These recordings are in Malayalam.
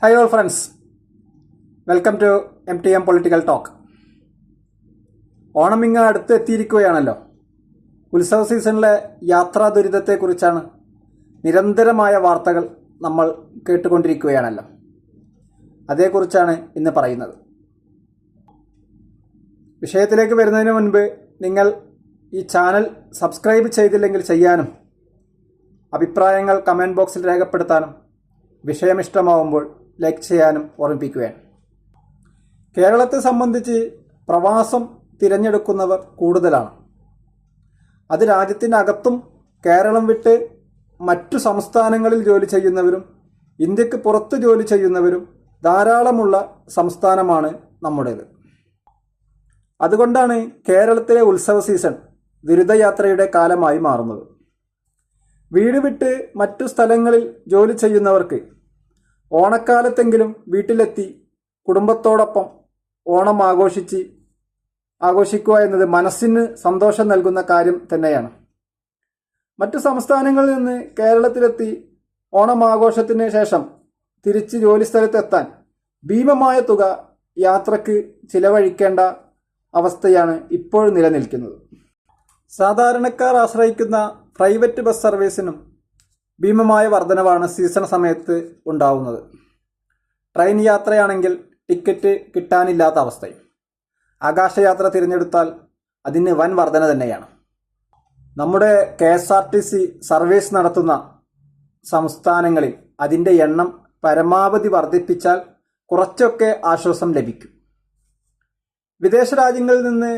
Hi all friends, welcome to MTM political talk. Onam ഇങ്ങ് അടുത്ത് എത്തിയിരിക്കുകയാണല്ലോ. ഉത്സവ സീസണിലെ യാത്രാ ദുരിതത്തെക്കുറിച്ചാണ് നിരന്തരമായ വാർത്തകൾ നമ്മൾ കേട്ടുകൊണ്ടിരിക്കുകയാണല്ലോ. അതേക്കുറിച്ചാണ് ഇന്ന് പറയുന്നത്. വിഷയത്തിലേക്ക് വരുന്നതിന് മുൻപ് നിങ്ങൾ ഈ ചാനൽ സബ്സ്ക്രൈബ് ചെയ്തില്ലെങ്കിൽ ചെയ്യാനും, അഭിപ്രായങ്ങൾ കമൻറ്റ് ബോക്സിൽ രേഖപ്പെടുത്താനും, വിഷയം ഇഷ്ടമാവുമ്പോൾ ലൈക്ക് ചെയ്യാനും ഓർമ്മിപ്പിക്കുകയാണ്. കേരളത്തെ സംബന്ധിച്ച് പ്രവാസം തിരഞ്ഞെടുക്കുന്നവർ കൂടുതലാണ്. അത് രാജ്യത്തിനകത്തും കേരളം വിട്ട് മറ്റു സംസ്ഥാനങ്ങളിൽ ജോലി ചെയ്യുന്നവരും ഇന്ത്യക്ക് പുറത്ത് ജോലി ചെയ്യുന്നവരും ധാരാളമുള്ള സംസ്ഥാനമാണ് നമ്മുടേത്. അതുകൊണ്ടാണ് കേരളത്തിലെ ഉത്സവ സീസൺ ദുരിതയാത്രയുടെ കാലമായി മാറുന്നത്. വീട് വിട്ട് മറ്റു സ്ഥലങ്ങളിൽ ജോലി ചെയ്യുന്നവർക്ക് ഓണക്കാലത്തെങ്കിലും വീട്ടിലെത്തി കുടുംബത്തോടൊപ്പം ഓണം ആഘോഷിക്കുക എന്നത് മനസ്സിന് സന്തോഷം നൽകുന്ന കാര്യം തന്നെയാണ്. മറ്റു സംസ്ഥാനങ്ങളിൽ നിന്ന് കേരളത്തിലെത്തി ഓണം ആഘോഷത്തിന് ശേഷം തിരിച്ച് ജോലി സ്ഥലത്തെത്താൻ ഭീമമായ തുക യാത്രക്ക് ചിലവഴിക്കേണ്ട അവസ്ഥയാണ് ഇപ്പോൾ നിലനിൽക്കുന്നത്. സാധാരണക്കാർ ആശ്രയിക്കുന്ന പ്രൈവറ്റ് ബസ് സർവീസിനും ഭീമമായ വർധനവാണ് സീസൺ സമയത്ത് ഉണ്ടാവുന്നത്. ട്രെയിൻ യാത്രയാണെങ്കിൽ ടിക്കറ്റ് കിട്ടാനില്ലാത്ത അവസ്ഥയും. ആകാശയാത്ര തിരഞ്ഞെടുത്താൽ അതിന് വൻ വർധന തന്നെയാണ്. നമ്മുടെ KSRTC സർവീസ് നടത്തുന്ന സംസ്ഥാനങ്ങളിൽ അതിൻ്റെ എണ്ണം പരമാവധി വർദ്ധിപ്പിച്ചാൽ കുറച്ചൊക്കെ ആശ്വാസം ലഭിക്കും. വിദേശ രാജ്യങ്ങളിൽ നിന്ന്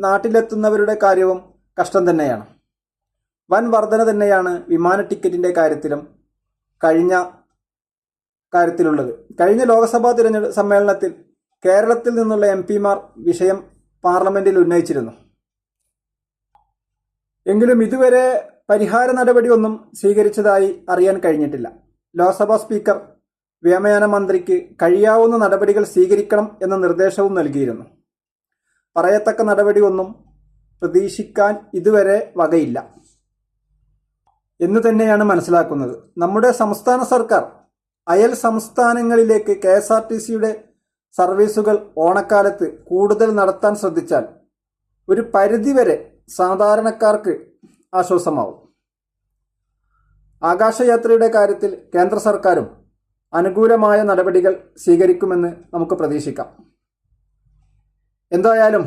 നാട്ടിലെത്തുന്നവരുടെ കാര്യവും കഷ്ടം തന്നെയാണ്. വൻ വർധന തന്നെയാണ് വിമാന ടിക്കറ്റിൻ്റെ കാര്യത്തിലുള്ളത്. കഴിഞ്ഞ ലോക്സഭാ സമ്മേളനത്തിൽ കേരളത്തിൽ നിന്നുള്ള MP-മാർ വിഷയം പാർലമെന്റിൽ ഉന്നയിച്ചിരുന്നു. എങ്കിലും ഇതുവരെ പരിഹാര നടപടി ഒന്നും സ്വീകരിച്ചതായി അറിയാൻ കഴിഞ്ഞിട്ടില്ല. ലോക്സഭാ സ്പീക്കർ വ്യോമയാന മന്ത്രിക്ക് കഴിയാവുന്ന നടപടികൾ സ്വീകരിക്കണം എന്ന നിർദ്ദേശവും നൽകിയിരുന്നു. പറയത്തക്ക നടപടി ഒന്നും പ്രതീക്ഷിക്കാൻ ഇതുവരെ വകയില്ല എന്ന് തന്നെയാണ് മനസ്സിലാക്കുന്നത്. നമ്മുടെ സംസ്ഥാന സർക്കാർ അയൽ സംസ്ഥാനങ്ങളിലേക്ക് KSRTCയുടെ സർവീസുകൾ ഓണക്കാലത്ത് കൂടുതൽ നടത്താൻ ശ്രദ്ധിച്ചാൽ ഒരു പരിധിവരെ സാധാരണക്കാർക്ക് ആശ്വാസമാവും. ആകാശയാത്രയുടെ കാര്യത്തിൽ കേന്ദ്ര സർക്കാരും അനുകൂലമായ നടപടികൾ സ്വീകരിക്കുമെന്ന് നമുക്ക് പ്രതീക്ഷിക്കാം. എന്തായാലും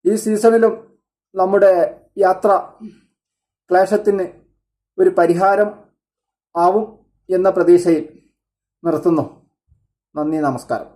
ഈ സീസണിലും നമ്മുടെ യാത്ര ക്ലേശത്തിന് ഒരു പരിഹാരം ആവും എന്ന പ്രതീക്ഷയിൽ നിർത്തുന്നു. നന്ദി, നമസ്കാരം.